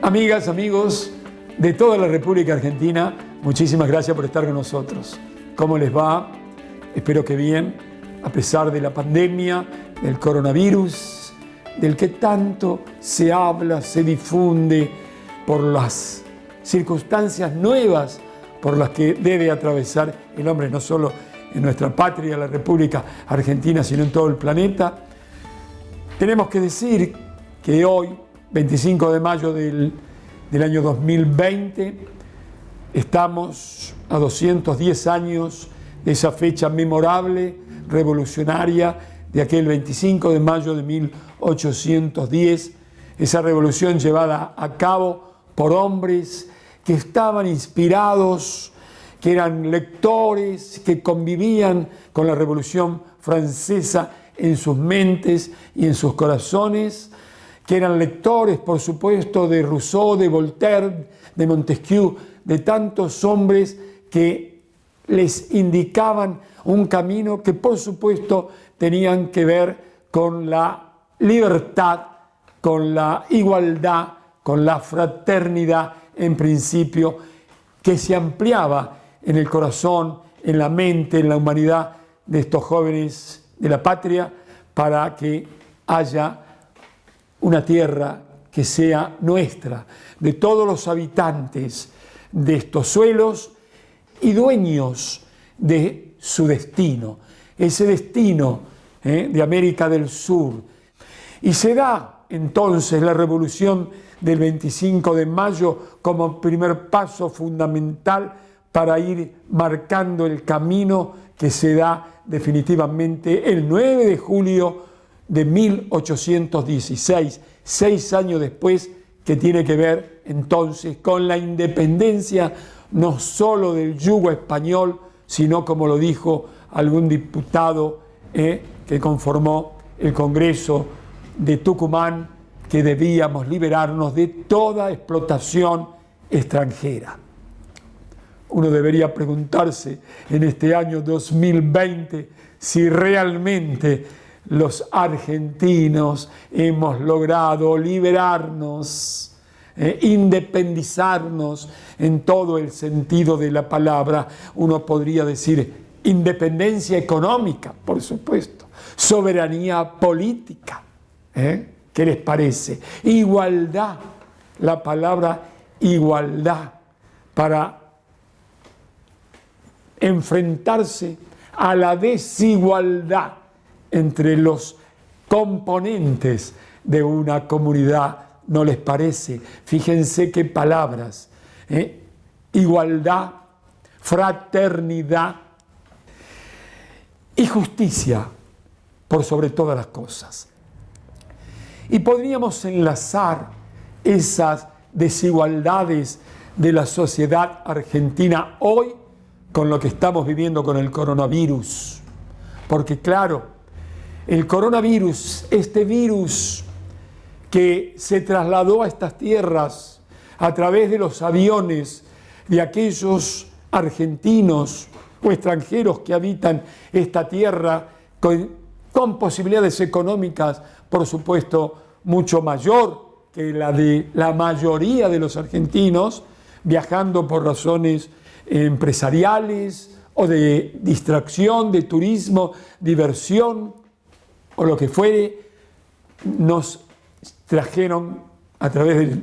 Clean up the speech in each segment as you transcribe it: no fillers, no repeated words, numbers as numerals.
Amigas, amigos de toda la República Argentina, muchísimas gracias por estar con nosotros. ¿Cómo les va? Espero que bien, a pesar de la pandemia, del coronavirus, del que tanto se habla, se difunde por las circunstancias nuevas por las que debe atravesar el hombre, no solo en nuestra patria, la República Argentina, sino en todo el planeta. Tenemos que decir que hoy, 25 de mayo del año 2020, estamos a 210 años de esa fecha memorable, revolucionaria, de aquel 25 de mayo de 1810, esa revolución llevada a cabo por hombres que estaban inspirados, que eran lectores, que convivían con la Revolución Francesa en sus mentes y en sus corazones, que eran lectores, por supuesto, de Rousseau, de Voltaire, de Montesquieu, de tantos hombres que les indicaban un camino que, por supuesto, tenían que ver con la libertad, con la igualdad, con la fraternidad, en principio, que se ampliaba en el corazón, en la mente, en la humanidad de estos jóvenes de la patria, para que haya una tierra que sea nuestra, de todos los habitantes de estos suelos y dueños de su destino, ese destino de América del Sur. Y se da entonces la revolución del 25 de mayo como primer paso fundamental para ir marcando el camino que se da definitivamente el 9 de julio de 1816, 6 años después, que tiene que ver entonces con la independencia no solo del yugo español, sino, como lo dijo algún diputado que conformó el Congreso de Tucumán, que debíamos liberarnos de toda explotación extranjera. Uno debería preguntarse en este año 2020 si realmente los argentinos hemos logrado liberarnos, independizarnos en todo el sentido de la palabra. Uno podría decir independencia económica, por supuesto, soberanía política. ¿Qué les parece? Igualdad, la palabra igualdad, para enfrentarse a la desigualdad entre los componentes de una comunidad. ¿No les parece? Fíjense qué palabras. Igualdad, fraternidad y justicia por sobre todas las cosas. Y podríamos enlazar esas desigualdades de la sociedad argentina hoy con lo que estamos viviendo con el coronavirus. Porque claro, el coronavirus, este virus que se trasladó a estas tierras a través de los aviones de aquellos argentinos o extranjeros que habitan esta tierra con posibilidades económicas, por supuesto, mucho mayor que la de la mayoría de los argentinos, viajando por razones empresariales o de distracción, de turismo, diversión o lo que fuere, nos trajeron a través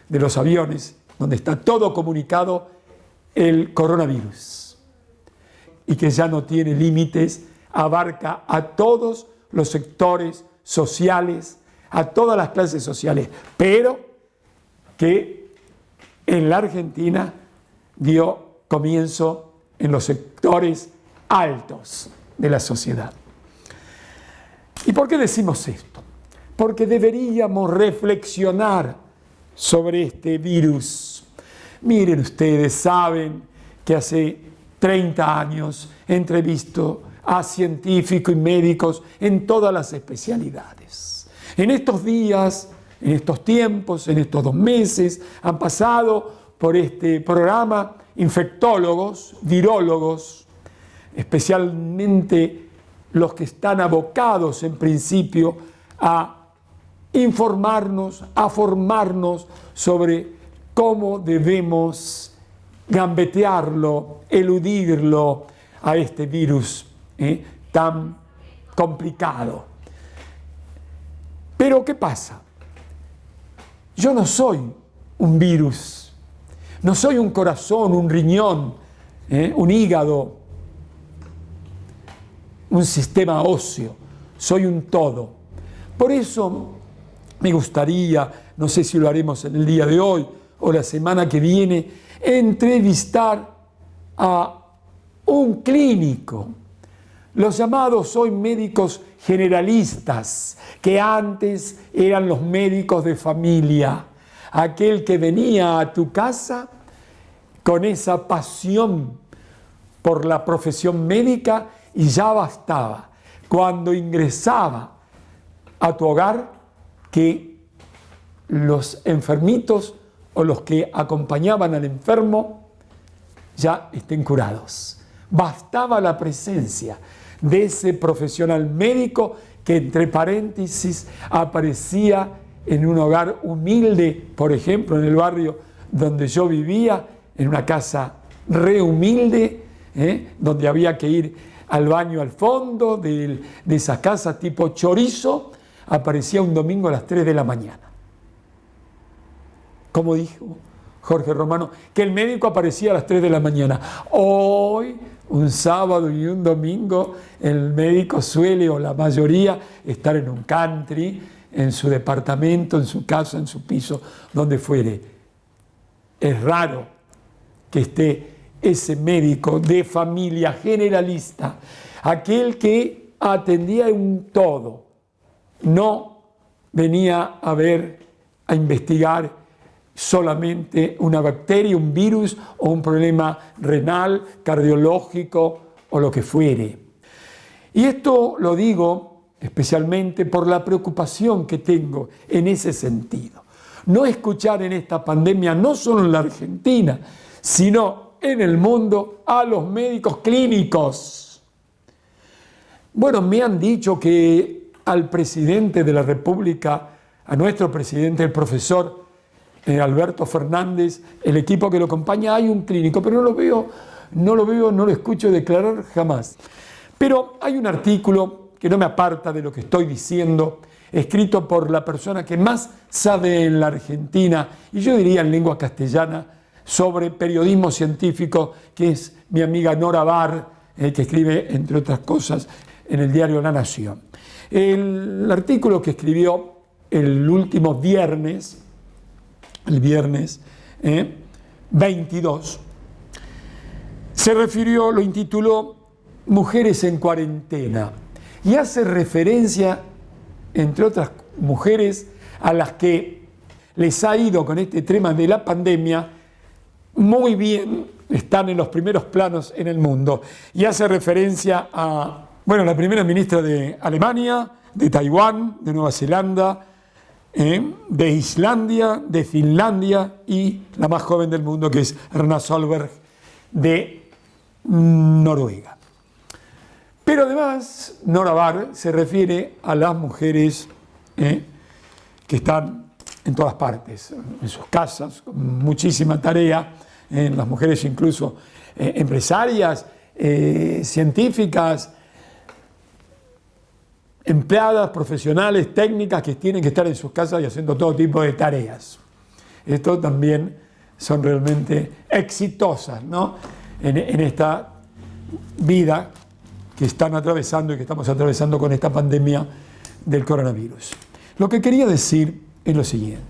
de los aviones, donde está todo comunicado, el coronavirus, y que ya no tiene límites, abarca a todos los sectores sociales, a todas las clases sociales, pero que en la Argentina dio comienzo en los sectores altos de la sociedad. ¿Y por qué decimos esto? Porque deberíamos reflexionar sobre este virus. Miren ustedes, saben que hace 30 años he entrevistado a científicos y médicos en todas las especialidades. En estos días, en estos tiempos, en estos 2 meses, han pasado por este programa infectólogos, virólogos, especialmente los que están abocados en principio a informarnos, a formarnos sobre cómo debemos gambetearlo, eludirlo a este virus tan complicado. Pero ¿qué pasa? Yo no soy un virus, no soy un corazón, un riñón, un hígado, un sistema óseo, soy un todo. Por eso me gustaría, no sé si lo haremos en el día de hoy o la semana que viene, entrevistar a un clínico. Los llamados hoy médicos generalistas, que antes eran los médicos de familia, aquel que venía a tu casa con esa pasión por la profesión médica y ya bastaba, cuando ingresaba a tu hogar, que los enfermitos o los que acompañaban al enfermo ya estén curados. Bastaba la presencia de ese profesional médico que, entre paréntesis, aparecía en un hogar humilde, por ejemplo, en el barrio donde yo vivía, en una casa re humilde, donde había que ir al baño al fondo de esa casa tipo chorizo, aparecía un domingo a las 3 de la mañana. Como dijo Jorge Romano, que el médico aparecía a las 3 de la mañana. Hoy, un sábado y un domingo, el médico suele, o la mayoría, estar en un country, en su departamento, en su casa, en su piso, donde fuere. Es raro que esté ese médico de familia generalista, aquel que atendía un todo, no venía a ver, a investigar solamente una bacteria, un virus o un problema renal, cardiológico o lo que fuere. Y esto lo digo especialmente por la preocupación que tengo en ese sentido. No escuchar en esta pandemia, no solo en la Argentina, sino en el mundo, a los médicos clínicos. Bueno, me han dicho que al presidente de la República, a nuestro presidente, el profesor Alberto Fernández, el equipo que lo acompaña, hay un clínico, pero no lo escucho declarar jamás. Pero hay un artículo que no me aparta de lo que estoy diciendo, escrito por la persona que más sabe en la Argentina, y yo diría en lengua castellana, sobre periodismo científico, que es mi amiga Nora Barr, que escribe, entre otras cosas, en el diario La Nación. El artículo que escribió el último viernes, el viernes 22, se refirió, lo intituló Mujeres en cuarentena, y hace referencia, entre otras mujeres, a las que les ha ido con este tema de la pandemia muy bien, están en los primeros planos en el mundo, y hace referencia a, la primera ministra de Alemania, de Taiwán, de Nueva Zelanda, de Islandia, de Finlandia, y la más joven del mundo, que es Erna Solberg, de Noruega. Pero además, Nora Barr se refiere a las mujeres que están en todas partes, en sus casas, con muchísima tarea, las mujeres incluso empresarias, científicas, empleadas, profesionales, técnicas, que tienen que estar en sus casas y haciendo todo tipo de tareas. Esto también son realmente exitosas, ¿no? en esta vida que están atravesando y que estamos atravesando con esta pandemia del coronavirus. Lo que quería decir es lo siguiente: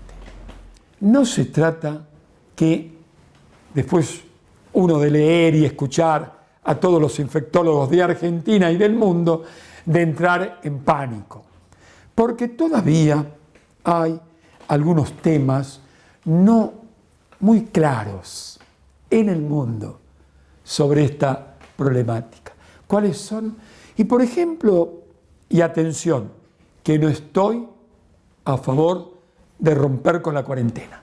no se trata que después uno de leer y escuchar a todos los infectólogos de Argentina y del mundo, de entrar en pánico, porque todavía hay algunos temas no muy claros en el mundo sobre esta problemática. ¿Cuáles son? Y por ejemplo, y atención, que no estoy a favor de romper con la cuarentena.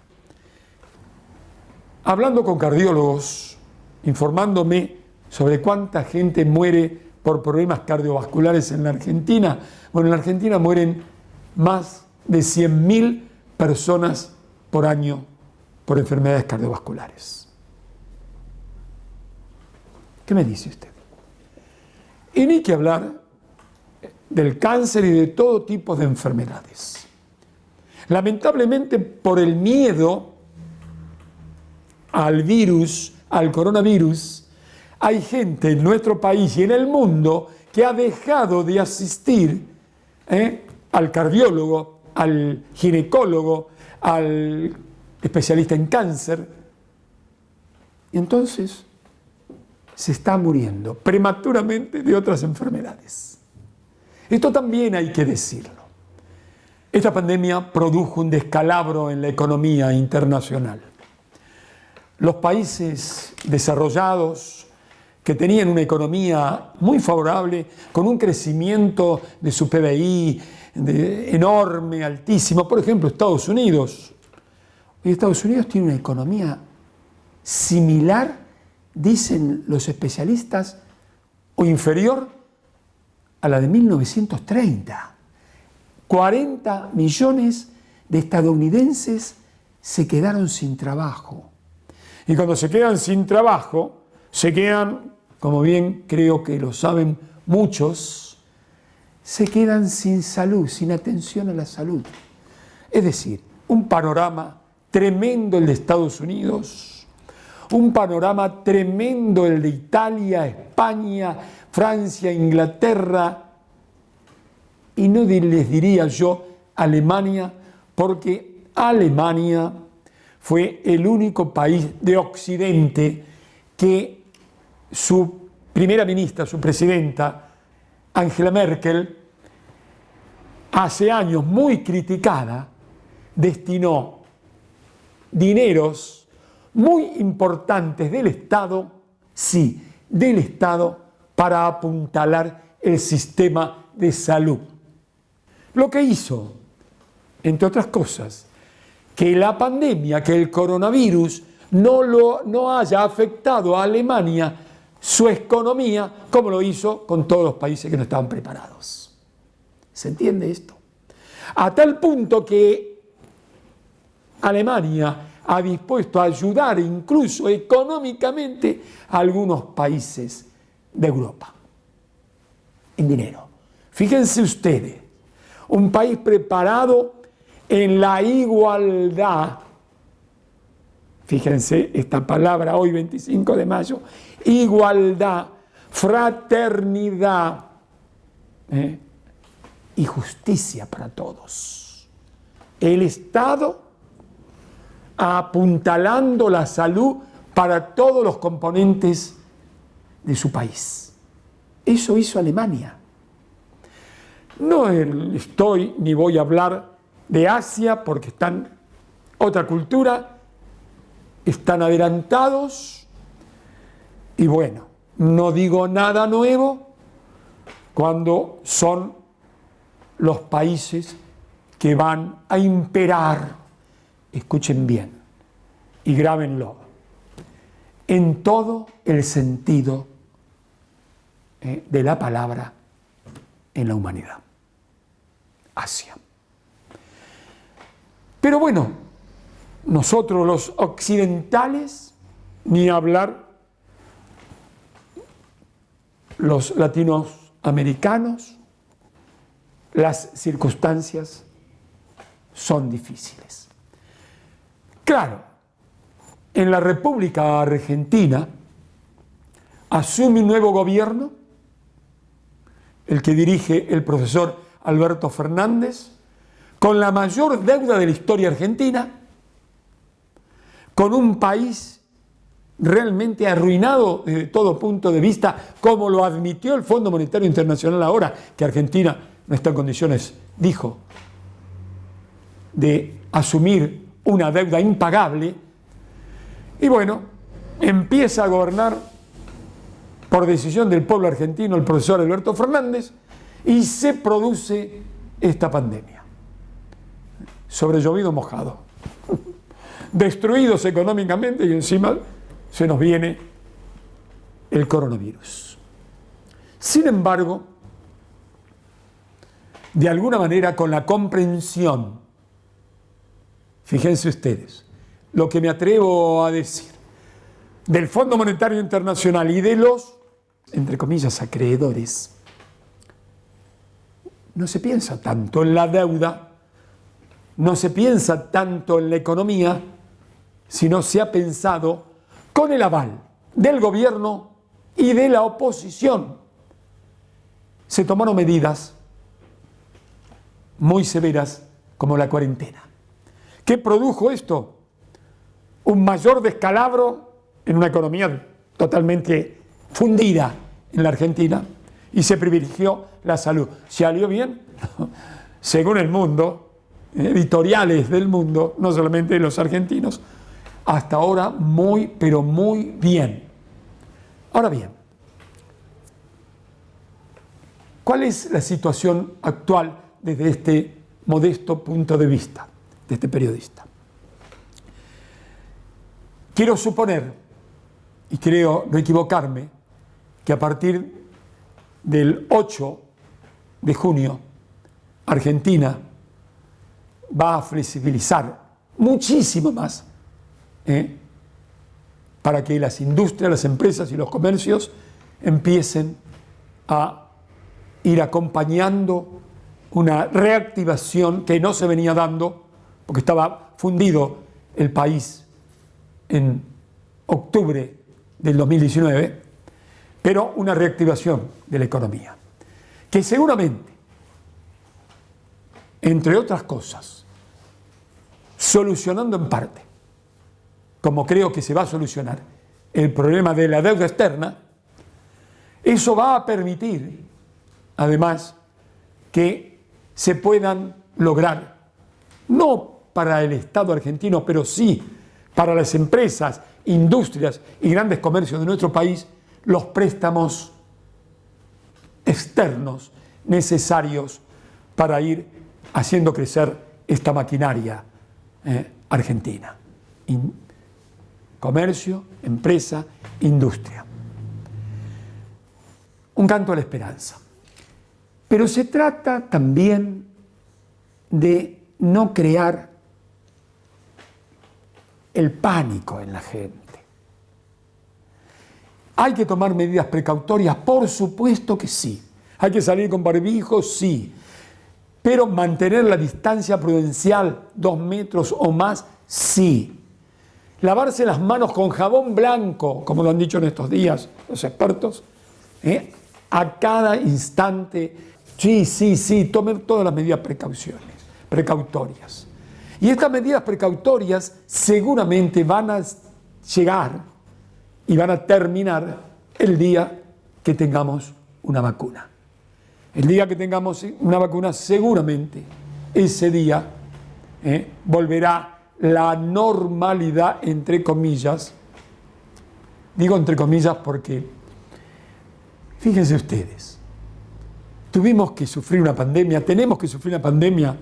Hablando con cardiólogos, informándome sobre cuánta gente muere por problemas cardiovasculares en la Argentina. Bueno, en la Argentina mueren más de 100.000 personas por año por enfermedades cardiovasculares. ¿Qué me dice usted? Y ni que hablar del cáncer y de todo tipo de enfermedades. Lamentablemente, por el miedo al virus, al coronavirus, hay gente en nuestro país y en el mundo que ha dejado de asistir al cardiólogo, al ginecólogo, al especialista en cáncer. Y entonces se está muriendo prematuramente de otras enfermedades. Esto también hay que decirlo. Esta pandemia produjo un descalabro en la economía internacional. Los países desarrollados que tenían una economía muy favorable, con un crecimiento de su PBI enorme, altísimo, por ejemplo, Estados Unidos. Y Estados Unidos tiene una economía similar, dicen los especialistas, o inferior a la de 1930. 40 millones de estadounidenses se quedaron sin trabajo. Y cuando se quedan sin trabajo, se quedan, como bien creo que lo saben muchos, se quedan sin salud, sin atención a la salud. Es decir, un panorama tremendo el de Estados Unidos, un panorama tremendo el de Italia, España, Francia, Inglaterra, y no les diría yo Alemania, porque Alemania fue el único país de Occidente que su primera ministra, su presidenta, Angela Merkel, hace años muy criticada, destinó dineros muy importantes del Estado, sí, del Estado, para apuntalar el sistema de salud. Lo que hizo, entre otras cosas, que la pandemia, que el coronavirus no haya afectado a Alemania, su economía, como lo hizo con todos los países que no estaban preparados. ¿Se entiende esto? A tal punto que Alemania ha dispuesto a ayudar incluso económicamente a algunos países de Europa, en dinero. Fíjense ustedes, un país preparado en la igualdad, fíjense esta palabra hoy 25 de mayo, igualdad, fraternidad y justicia para todos. El Estado apuntalando la salud para todos los componentes de su país. Eso hizo Alemania. No estoy ni voy a hablar de Asia porque están otra cultura, están adelantados y bueno, no digo nada nuevo cuando son los países que van a imperar, escuchen bien y grábenlo, en todo el sentido de la palabra en la humanidad. Asia. Pero bueno, nosotros los occidentales, ni hablar, los latinoamericanos, las circunstancias son difíciles. Claro, en la República Argentina asume un nuevo gobierno, el que dirige el profesor Alberto Fernández, con la mayor deuda de la historia argentina, con un país realmente arruinado desde todo punto de vista, como lo admitió el Fondo Monetario Internacional ahora, que Argentina no está en condiciones, dijo, de asumir una deuda impagable. Y bueno, empieza a gobernar por decisión del pueblo argentino el profesor Alberto Fernández y se produce esta pandemia. Sobre llovido mojado. Destruidos económicamente y encima se nos viene el coronavirus. Sin embargo, de alguna manera con la comprensión, fíjense ustedes, lo que me atrevo a decir del Fondo Monetario Internacional y de los, entre comillas, acreedores, no se piensa tanto en la deuda, no se piensa tanto en la economía, sino se ha pensado con el aval del gobierno y de la oposición. Se tomaron medidas muy severas como la cuarentena. ¿Qué produjo esto? Un mayor descalabro en una economía totalmente fundida en la Argentina y se privilegió la salud. ¿Salió bien? Según el mundo, editoriales del mundo, no solamente los argentinos, hasta ahora muy, pero muy bien. Ahora bien, ¿cuál es la situación actual desde este modesto punto de vista de este periodista? Quiero suponer, y creo no equivocarme, que a partir del 8 de junio, Argentina va a flexibilizar muchísimo más para que las industrias, las empresas y los comercios empiecen a ir acompañando una reactivación que no se venía dando porque estaba fundido el país en octubre del 2019, pero una reactivación de la economía, que seguramente, entre otras cosas, solucionando en parte, como creo que se va a solucionar el problema de la deuda externa, eso va a permitir, además, que se puedan lograr, no para el Estado argentino, pero sí para las empresas, industrias y grandes comercios de nuestro país, los préstamos externos necesarios para ir haciendo crecer esta maquinaria argentina. Comercio, empresa, industria. Un canto a la esperanza. Pero se trata también de no crear el pánico en la gente. ¿Hay que tomar medidas precautorias? Por supuesto que sí. ¿Hay que salir con barbijo? Sí. Pero mantener la distancia prudencial, 2 metros o más, sí. Lavarse las manos con jabón blanco, como lo han dicho en estos días los expertos, a cada instante. Sí, tomen todas las medidas precautorias. Y estas medidas precautorias seguramente van a llegar y van a terminar el día que tengamos una vacuna. El día que tengamos una vacuna, seguramente ese día volverá la normalidad, entre comillas. Digo entre comillas porque, fíjense ustedes, tuvimos que sufrir una pandemia, tenemos que sufrir una pandemia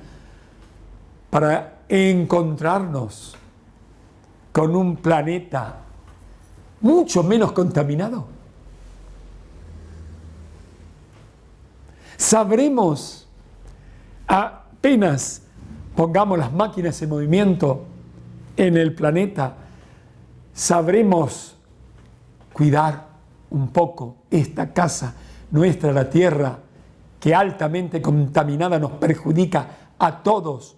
para encontrarnos con un planeta mucho menos contaminado. Sabremos, apenas pongamos las máquinas en movimiento en el planeta, sabremos cuidar un poco esta casa nuestra, la Tierra, que altamente contaminada nos perjudica a todos.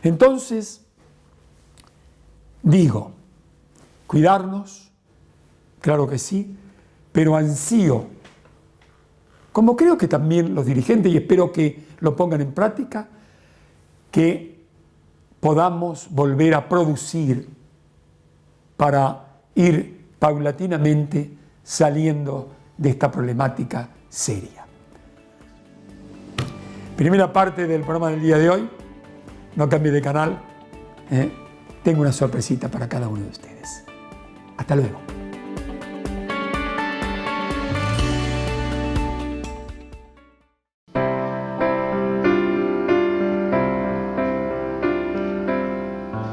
Entonces, digo, cuidarnos, claro que sí, pero ansío, como creo que también los dirigentes, y espero que lo pongan en práctica, que podamos volver a producir para ir paulatinamente saliendo de esta problemática seria. Primera parte del programa del día de hoy. No cambie de canal. Tengo una sorpresita para cada uno de ustedes. Hasta luego.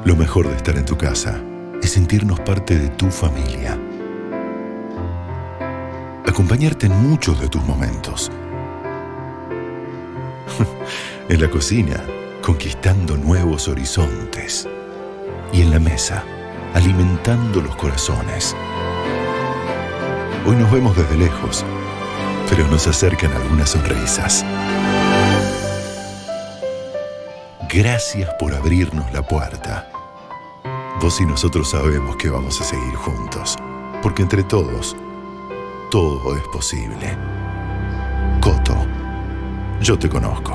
Lo mejor de estar en tu casa es sentirnos parte de tu familia. Acompañarte en muchos de tus momentos. En la cocina, conquistando nuevos horizontes. y en la mesa, alimentando los corazones. Hoy nos vemos desde lejos, pero nos acercan algunas sonrisas. Gracias por abrirnos la puerta. Vos y nosotros sabemos que vamos a seguir juntos, porque entre todos, todo es posible. Coto, yo te conozco.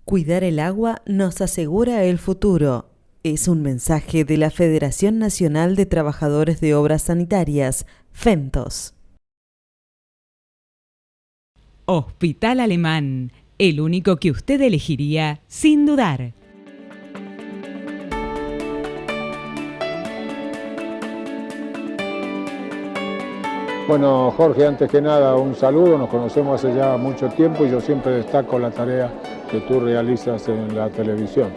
Cuidar el agua nos asegura el futuro. Es un mensaje de la Federación Nacional de Trabajadores de Obras Sanitarias, FENTOS. Hospital Alemán, el único que usted elegiría sin dudar. Bueno, Jorge, antes que nada, un saludo. Nos conocemos hace ya mucho tiempo y yo siempre destaco la tarea que tú realizas en la televisión.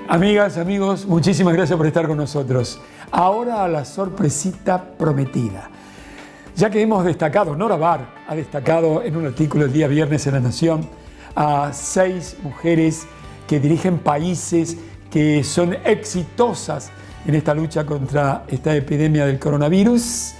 Amigas, amigos, muchísimas gracias por estar con nosotros. Ahora la sorpresita prometida. Ya que hemos destacado, Nora Bar ha destacado en un artículo el día viernes en La Nación a 6 mujeres que dirigen países que son exitosas en esta lucha contra esta epidemia del coronavirus.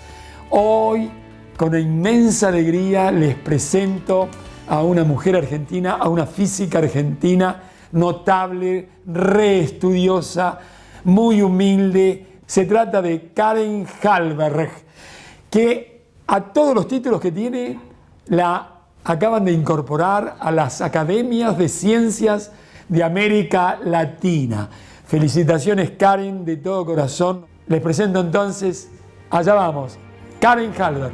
Hoy, con inmensa alegría, les presento a una mujer argentina, a una física argentina notable, reestudiosa, muy humilde. Se trata de Karin Hallberg, que a todos los títulos que tiene la acaban de incorporar a las academias de ciencias de América Latina. Felicitaciones, Karin, de todo corazón. Les presento entonces, allá vamos, Karin Hallberg.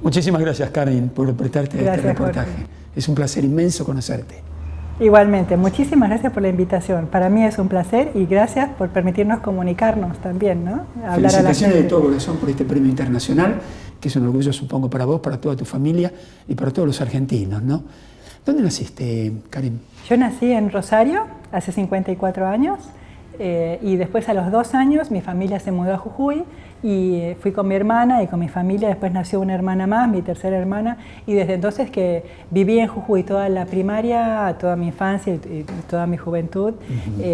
Muchísimas gracias, Karin, por prestarte este reportaje. Jorge. Es un placer inmenso conocerte. Igualmente, muchísimas gracias por la invitación. Para mí es un placer y gracias por permitirnos comunicarnos también, ¿no? Hablar Felicitaciones a la gente. de todo corazón por este premio internacional, que es un orgullo, supongo, para vos, para toda tu familia y para todos los argentinos, ¿no? ¿Dónde naciste, Karin? Yo nací en Rosario hace 54 años y después a los 2 años mi familia se mudó a Jujuy y fui con mi hermana y con mi familia. Después nació una hermana más, mi tercera hermana, y desde entonces que viví en Jujuy toda la primaria, toda mi infancia y toda mi juventud,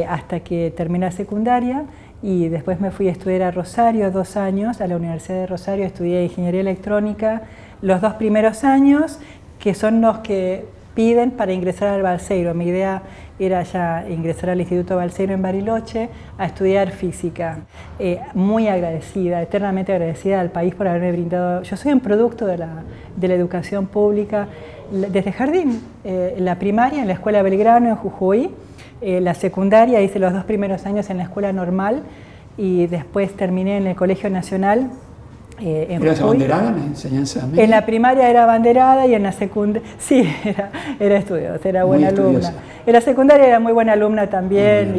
hasta que terminé la secundaria. Y después me fui a estudiar a Rosario 2 años, a la Universidad de Rosario. Estudié Ingeniería Electrónica los 2 primeros años, que son los que piden para ingresar al Balseiro. Mi idea era ya ingresar al Instituto Balseiro en Bariloche a estudiar física. Muy agradecida, eternamente agradecida al país por haberme brindado. Yo soy un producto de la educación pública desde jardín. La primaria en la Escuela Belgrano en Jujuy, la secundaria hice los 2 primeros años en la Escuela Normal y después terminé en el Colegio Nacional. ¿Eras abanderada en la enseñanza media? En la primaria era abanderada y en la secundaria, sí, era estudiosa, era buena alumna. En la secundaria era muy buena alumna también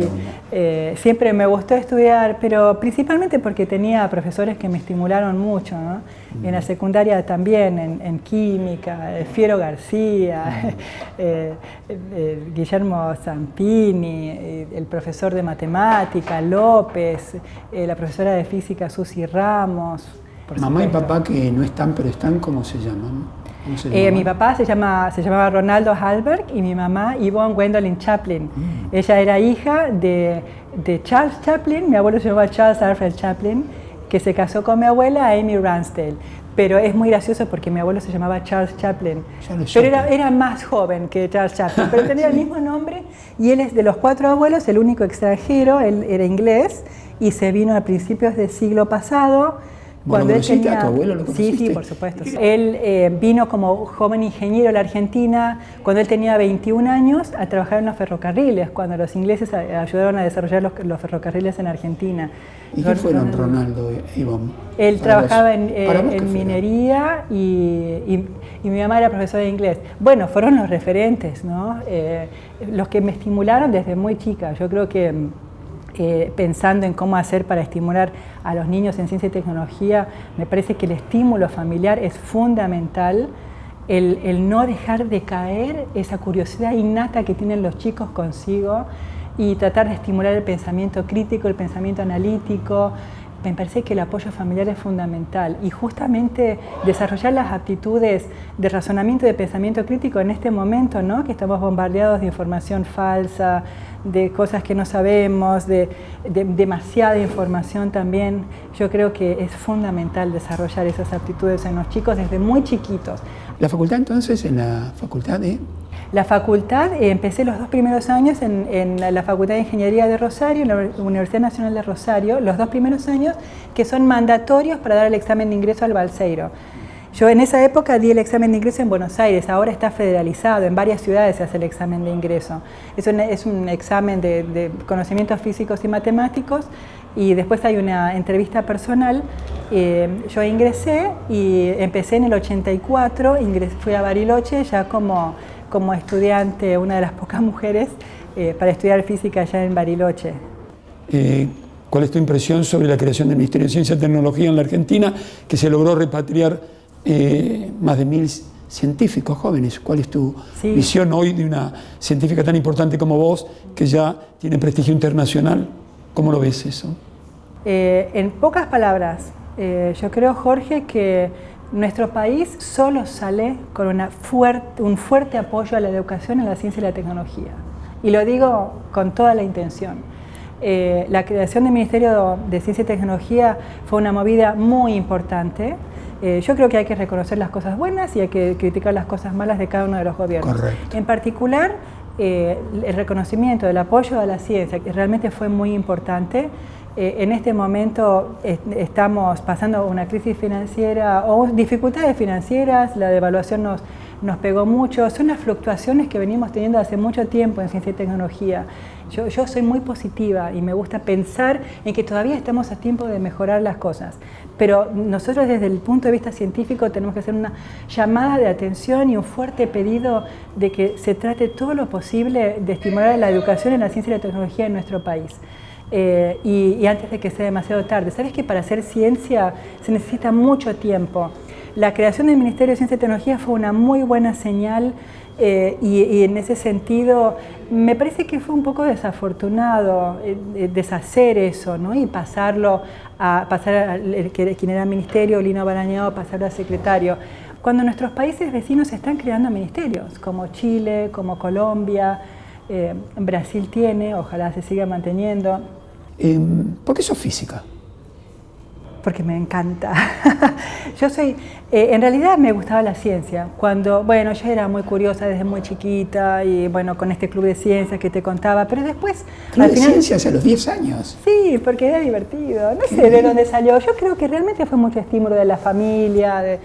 y siempre me gustó estudiar, pero principalmente porque tenía profesores que me estimularon mucho, ¿no? En la secundaria también, en química, Fiero García, Guillermo Zampini, el profesor de matemática, López, la profesora de física, Susi Ramos. Mamá y papá que no están, pero están, ¿cómo se llaman? Mi papá se llamaba Ronaldo Hallberg y mi mamá Yvonne Gwendolyn Chaplin. Ella era hija de Charles Chaplin, mi abuelo se llamaba Charles Alfred Chaplin, que se casó con mi abuela Amy Ransdale. Pero es muy gracioso porque mi abuelo se llamaba Charles Chaplin, pero era más joven que Charles Chaplin, pero tenía el mismo nombre y él es de los 4 abuelos el único extranjero. Él era inglés y se vino a principios del siglo pasado. Cuando él tenía... ¿A tu abuelo lo conociste? Sí, por supuesto. Él vino como joven ingeniero a la Argentina cuando él tenía 21 años a trabajar en los ferrocarriles, cuando los ingleses ayudaron a desarrollar los ferrocarriles en Argentina. ¿Y qué fueron Ronaldo y Ivonne? Él trabajaba en minería y mi mamá era profesora de inglés. Bueno, fueron los referentes, ¿no? Los que me estimularon desde muy chica. Yo creo que pensando en cómo hacer para estimular a los niños en ciencia y tecnología, me parece que el estímulo familiar es fundamental, el no dejar de caer esa curiosidad innata que tienen los chicos consigo y tratar de estimular el pensamiento crítico, el pensamiento analítico. Me parece que el apoyo familiar es fundamental y justamente desarrollar las aptitudes de razonamiento y de pensamiento crítico en este momento, ¿no? Que estamos bombardeados de información falsa, de cosas que no sabemos, de demasiada información también. Yo creo que es fundamental desarrollar esas aptitudes en los chicos desde muy chiquitos. La facultad entonces, en la facultad de... La facultad, empecé los 2 primeros años en la Facultad de Ingeniería de Rosario, en la Universidad Nacional de Rosario, los 2 primeros años que son mandatorios para dar el examen de ingreso al Balseiro. Yo en esa época di el examen de ingreso en Buenos Aires, ahora está federalizado, en varias ciudades se hace el examen de ingreso. Es un examen de conocimientos físicos y matemáticos y después hay una entrevista personal. Yo ingresé y empecé en el 84, fui a Bariloche ya como estudiante, una de las pocas mujeres, para estudiar física allá en Bariloche. ¿Cuál es tu impresión sobre la creación del Ministerio de Ciencia y Tecnología en la Argentina, que se logró repatriar más de 1000 científicos jóvenes? ¿Cuál es tu visión hoy de una científica tan importante como vos, que ya tiene prestigio internacional? ¿Cómo lo ves eso? En pocas palabras, yo creo, Jorge, que nuestro país solo sale con un fuerte apoyo a la educación, a la ciencia y la tecnología. Y lo digo con toda la intención. La creación del Ministerio de Ciencia y Tecnología fue una movida muy importante. Yo creo que hay que reconocer las cosas buenas y hay que criticar las cosas malas de cada uno de los gobiernos. Correcto. En particular, el reconocimiento del apoyo a la ciencia, que realmente fue muy importante. En este momento estamos pasando una crisis financiera o dificultades financieras, la devaluación nos pegó mucho, son las fluctuaciones que venimos teniendo hace mucho tiempo en ciencia y tecnología. Yo soy muy positiva y me gusta pensar en que todavía estamos a tiempo de mejorar las cosas, pero nosotros desde el punto de vista científico tenemos que hacer una llamada de atención y un fuerte pedido de que se trate todo lo posible de estimular la educación en la ciencia y la tecnología en nuestro país. Y antes de que sea demasiado tarde. ¿Sabes que para hacer ciencia se necesita mucho tiempo? La creación del Ministerio de Ciencia y Tecnología fue una muy buena señal y en ese sentido me parece que fue un poco desafortunado deshacer eso, ¿no? Y pasar quien era ministerio, Lino Barañao, pasarlo a secretario. Cuando nuestros países vecinos están creando ministerios, como Chile, como Colombia, Brasil tiene, ojalá se siga manteniendo. ¿Por qué sos física? Porque me encanta. Yo soy, en realidad me gustaba la ciencia. Yo era muy curiosa desde muy chiquita y bueno, con este club de ciencias que te contaba, pero después... ¿Club de ciencias a los 10 años? Sí, porque era divertido. No sé de dónde salió. Yo creo que realmente fue mucho estímulo de la familia,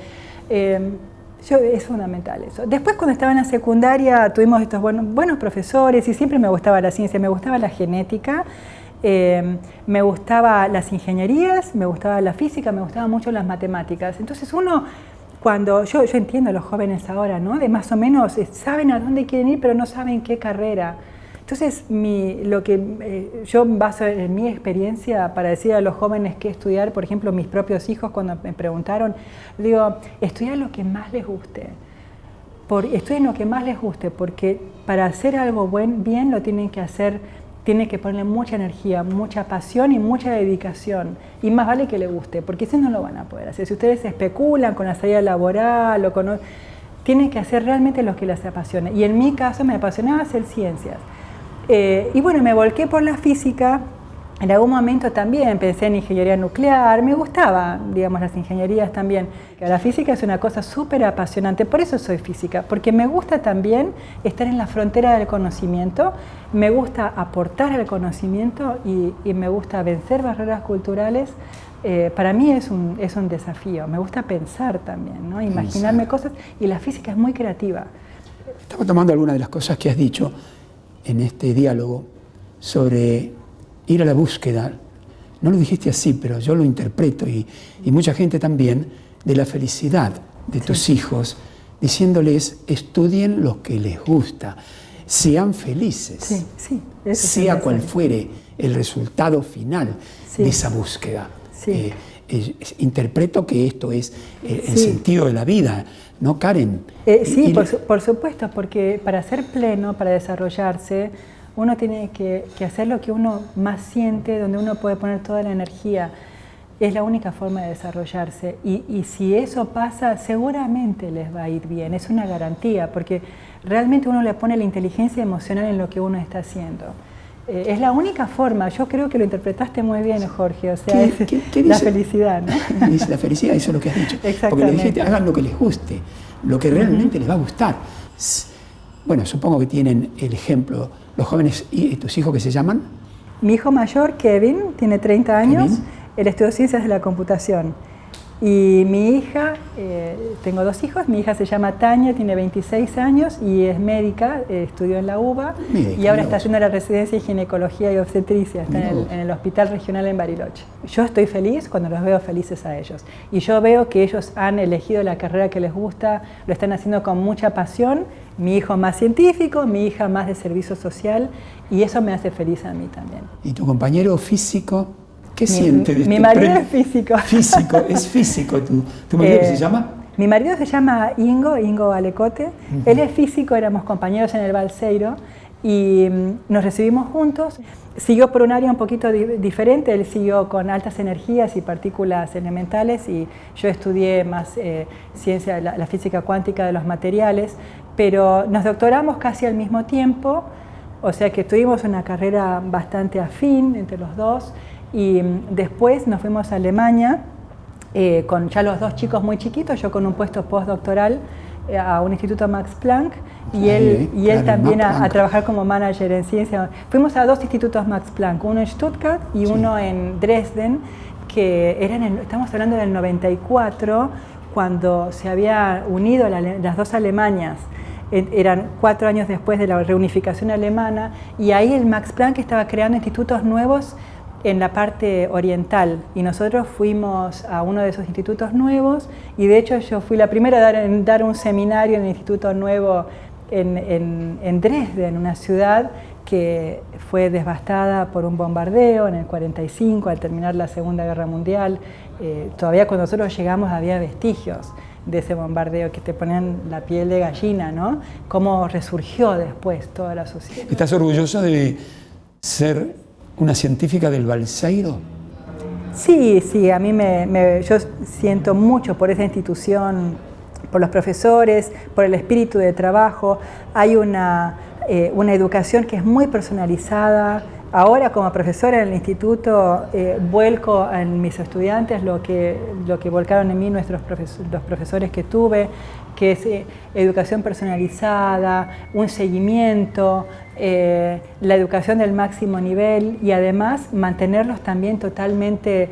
es fundamental eso. Después, cuando estaba en la secundaria, tuvimos estos buenos profesores y siempre me gustaba la ciencia, me gustaba la genética, me gustaba las ingenierías, me gustaba la física, me gustaban mucho las matemáticas. Entonces cuando yo entiendo a los jóvenes ahora, ¿no? De más o menos saben a dónde quieren ir, pero no saben qué carrera. Entonces, lo que yo baso en mi experiencia para decir a los jóvenes qué estudiar, por ejemplo, mis propios hijos cuando me preguntaron, digo, estudiar lo que más les guste. Estudien lo que más les guste, porque para hacer algo bien lo tienen que ponerle mucha energía, mucha pasión y mucha dedicación. Y más vale que le guste, porque si no lo van a poder hacer. Si ustedes especulan con la salida laboral o tienen que hacer realmente lo que les apasiona. Y en mi caso me apasionaba hacer ciencias. Y bueno, me volqué por la física. En algún momento también pensé en ingeniería nuclear, me gustaba, digamos, las ingenierías también. La física es una cosa súper apasionante, por eso soy física, porque me gusta también estar en la frontera del conocimiento, me gusta aportar al conocimiento y me gusta vencer barreras culturales. Para mí es un desafío, me gusta pensar también, ¿no? Imaginarme cosas, y la física es muy creativa. Estaba tomando algunas de las cosas que has dicho en este diálogo sobre ir a la búsqueda, no lo dijiste así, pero yo lo interpreto y mucha gente también, de la felicidad de tus hijos, diciéndoles estudien lo que les gusta, sean felices, sea cual fuere el resultado final de esa búsqueda. Interpreto que esto es el sentido de la vida, ¿no, Karen? Por supuesto, porque para ser pleno, para desarrollarse, Uno tiene que hacer lo que uno más siente, donde uno puede poner toda la energía. Es la única forma de desarrollarse. Y si eso pasa, seguramente les va a ir bien. Es una garantía, porque realmente uno le pone la inteligencia emocional en lo que uno está haciendo. Es la única forma. Yo creo que lo interpretaste muy bien, Jorge. O sea, ¿Qué la dice? Felicidad, ¿no? Dice la felicidad, eso es lo que has dicho. Exactamente. Porque le dijiste, hagan lo que les guste, lo que realmente les va a gustar. Bueno, supongo que tienen el ejemplo, los jóvenes, ¿y tus hijos qué se llaman? Mi hijo mayor, Kevin, tiene 30 años. Kevin. Él estudió Ciencias de la Computación. Y mi hija, tengo 2 hijos, mi hija se llama Tania, tiene 26 años y es médica, estudió en la UBA y ahora está haciendo la residencia de ginecología y obstetricia, está en el hospital regional en Bariloche. Yo estoy feliz cuando los veo felices a ellos y yo veo que ellos han elegido la carrera que les gusta, lo están haciendo con mucha pasión, mi hijo más científico, mi hija más de servicio social y eso me hace feliz a mí también. ¿Y tu compañero físico? ¿Qué siente de este Mi marido premio? es físico. Físico, es físico. ¿Tu marido qué se llama? Mi marido se llama Ingo Alecote. Él es físico, éramos compañeros en el Balseiro y nos recibimos juntos. Siguió por un área un poquito diferente, él siguió con altas energías y partículas elementales y yo estudié más ciencia, la física cuántica de los materiales, pero nos doctoramos casi al mismo tiempo, o sea que tuvimos una carrera bastante afín entre los dos. Y después nos fuimos a Alemania con ya los 2 chicos muy chiquitos, yo con un puesto postdoctoral a un instituto Max Planck y él también a trabajar como manager en ciencia. Fuimos a 2 institutos Max Planck, uno en Stuttgart y uno en Dresden, que eran estamos hablando del 94, cuando se había unido las 2 Alemanias. Eran 4 años después de la reunificación alemana y ahí el Max Planck estaba creando institutos nuevos en la parte oriental y nosotros fuimos a uno de esos institutos nuevos y de hecho yo fui la primera a dar un seminario en el instituto nuevo en Dresden, una ciudad que fue devastada por un bombardeo en el 45 al terminar la Segunda Guerra Mundial. Todavía cuando nosotros llegamos había vestigios de ese bombardeo que te ponían la piel de gallina, ¿no? Cómo resurgió después toda la sociedad. ¿Estás orgullosa de ser una científica del Balseiro? Sí, a mí yo siento mucho por esa institución, por los profesores, por el espíritu de trabajo. Hay una educación que es muy personalizada. Ahora como profesora en el instituto vuelco en mis estudiantes lo que volcaron en mí los profesores que tuve, que es educación personalizada, un seguimiento, la educación del máximo nivel y además mantenerlos también totalmente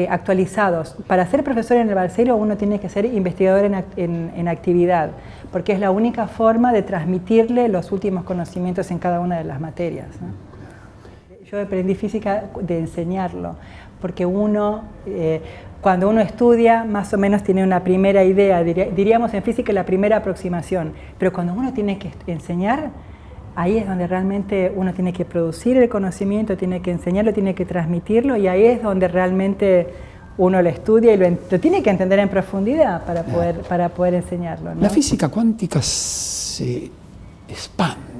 actualizados. Para ser profesor en el Balseiro uno tiene que ser investigador en actividad, porque es la única forma de transmitirle los últimos conocimientos en cada una de las materias, ¿no? Yo aprendí física de enseñarlo, porque cuando uno estudia, más o menos tiene una primera idea, diríamos en física la primera aproximación, pero cuando uno tiene que enseñar, ahí es donde realmente uno tiene que producir el conocimiento, tiene que enseñarlo, tiene que transmitirlo, y ahí es donde realmente uno lo estudia y lo tiene que entender en profundidad para poder enseñarlo, ¿no? La física cuántica se expande.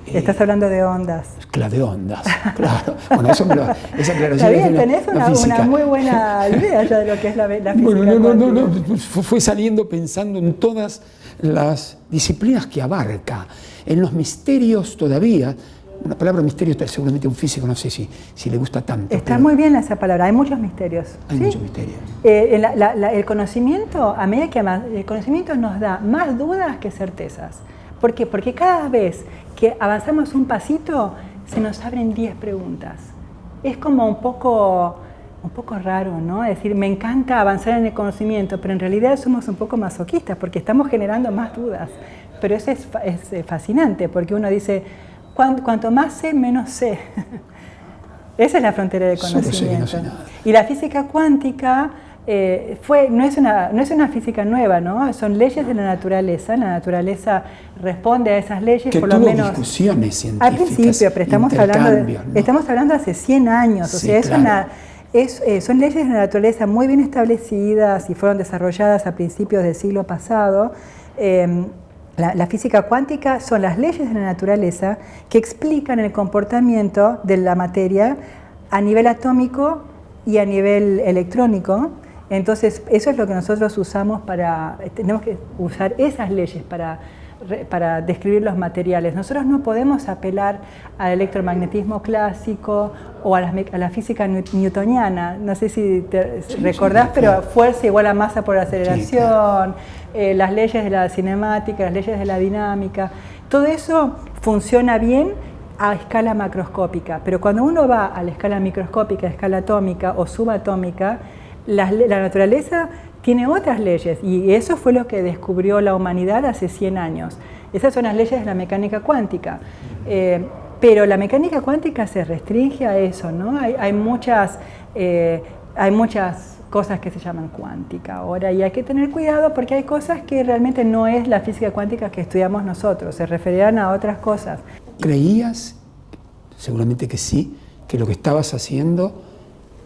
Estás hablando de ondas. Claro, de ondas, claro. Bueno, esa aclaración. Está bien, tenés la una muy buena idea ya de lo que es la física bueno, cuántica. fue saliendo pensando en todas las disciplinas que abarca, en los misterios todavía. Una palabra misterio, seguramente un físico, no sé si le gusta tanto. Está muy bien esa palabra, hay muchos misterios. Hay muchos misterios. El conocimiento, a medida que el conocimiento nos da más dudas que certezas. ¿Por qué? Porque cada vez que avanzamos un pasito, se nos abren 10 preguntas. Es como un poco raro, ¿no? Es decir, me encanta avanzar en el conocimiento, pero en realidad somos un poco masoquistas porque estamos generando más dudas. Pero eso es fascinante, porque uno dice, cuanto más sé, menos sé. Esa es la frontera del conocimiento. Solo sé que no sé nada. Y la física cuántica no es una física nueva, ¿no? Son leyes de la naturaleza responde a esas leyes, que por lo menos discusiones científicas, al principio, pero estamos hablando de hace 100 años, o sea, claro. Son leyes de la naturaleza muy bien establecidas y fueron desarrolladas a principios del siglo pasado, La física cuántica son las leyes de la naturaleza que explican el comportamiento de la materia a nivel atómico y a nivel electrónico. Entonces, eso es lo que nosotros usamos tenemos que usar esas leyes para describir los materiales. Nosotros no podemos apelar al electromagnetismo clásico o a la física newtoniana. No sé si te recordás, pero fuerza igual a masa por aceleración, las leyes de la cinemática, las leyes de la dinámica. Todo eso funciona bien a escala macroscópica, pero cuando uno va a la escala microscópica, a escala atómica o subatómica, la naturaleza tiene otras leyes, y eso fue lo que descubrió la humanidad hace 100 años. Esas son las leyes de la mecánica cuántica. Pero la mecánica cuántica se restringe a eso, ¿no? Hay muchas cosas que se llaman cuántica ahora, y hay que tener cuidado porque hay cosas que realmente no es la física cuántica que estudiamos nosotros, se referirán a otras cosas. ¿Creías, seguramente que sí, que lo que estabas haciendo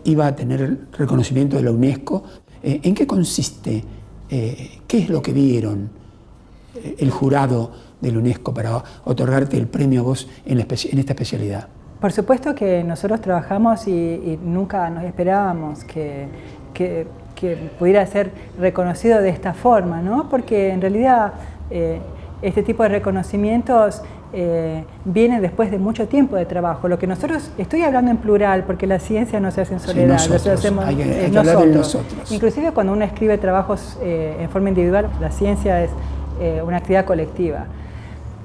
iba a tener el reconocimiento de la UNESCO? ¿En qué consiste? ¿Qué es lo que vieron el jurado de la UNESCO para otorgarte el premio a vos en esta especialidad? Por supuesto que nosotros trabajamos y nunca nos esperábamos que pudiera ser reconocido de esta forma, ¿no? Porque en realidad este tipo de reconocimientos viene después de mucho tiempo de trabajo. Lo que nosotros, estoy hablando en plural porque la ciencia no se hace en soledad, sí, nosotros, lo hacemos hay que hablar de nosotros. Inclusive cuando uno escribe trabajos en forma individual, la ciencia es una actividad colectiva.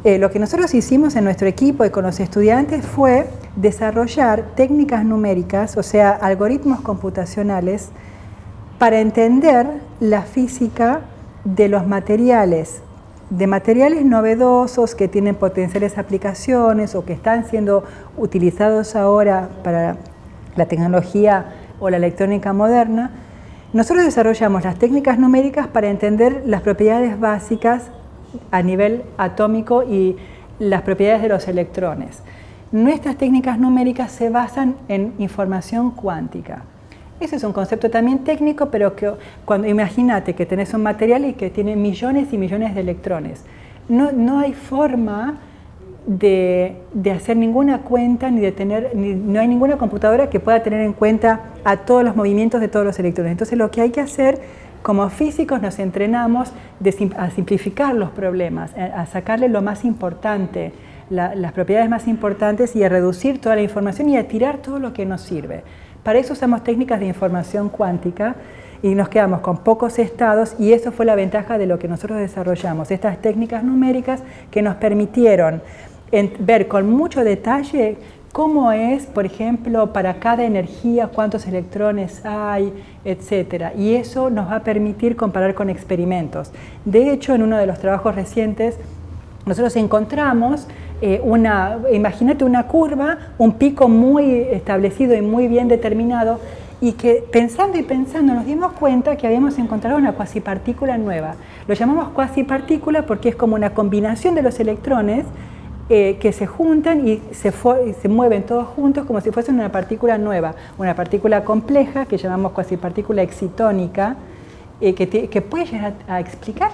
Lo que nosotros hicimos en nuestro equipo y con los estudiantes fue desarrollar técnicas numéricas, o sea, algoritmos computacionales, para entender la física de los materiales, de materiales novedosos que tienen potenciales aplicaciones o que están siendo utilizados ahora para la tecnología o la electrónica moderna. Nosotros desarrollamos las técnicas numéricas para entender las propiedades básicas a nivel atómico y las propiedades de los electrones. Nuestras técnicas numéricas se basan en información cuántica. Ese es un concepto también técnico, pero que imagínate que tenés un material y que tiene millones y millones de electrones. No hay forma de hacer ninguna cuenta, no hay ninguna computadora que pueda tener en cuenta a todos los movimientos de todos los electrones. Entonces lo que hay que hacer, como físicos nos entrenamos a simplificar los problemas, a sacarle lo más importante, las propiedades más importantes, y a reducir toda la información y a tirar todo lo que nos sirve. Para eso usamos técnicas de información cuántica y nos quedamos con pocos estados, y eso fue la ventaja de lo que nosotros desarrollamos, estas técnicas numéricas que nos permitieron ver con mucho detalle cómo es, por ejemplo, para cada energía, cuántos electrones hay, etc. Y eso nos va a permitir comparar con experimentos. De hecho, en uno de los trabajos recientes, nosotros encontramos imagínate una curva, un pico muy establecido y muy bien determinado, y que pensando y pensando nos dimos cuenta que habíamos encontrado una cuasipartícula nueva. Lo llamamos cuasipartícula porque es como una combinación de los electrones que se juntan y se mueven todos juntos como si fuese una partícula nueva, una partícula compleja que llamamos cuasipartícula excitónica, que puede llegar a explicar,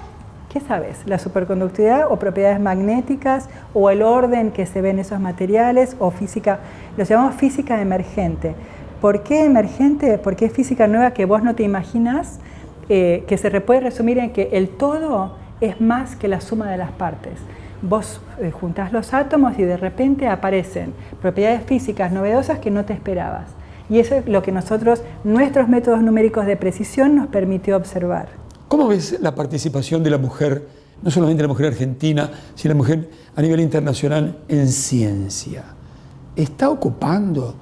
¿qué sabes? La superconductividad o propiedades magnéticas o el orden que se ve en esos materiales, o física, lo llamamos física emergente. ¿Por qué emergente? Porque es física nueva que vos no te imaginas, que se puede resumir en que el todo es más que la suma de las partes. Vos juntás los átomos y de repente aparecen propiedades físicas novedosas que no te esperabas. Y eso es lo que nuestros métodos numéricos de precisión nos permitió observar. ¿Cómo ves la participación de la mujer, no solamente la mujer argentina, sino la mujer a nivel internacional en ciencia? ¿Está ocupando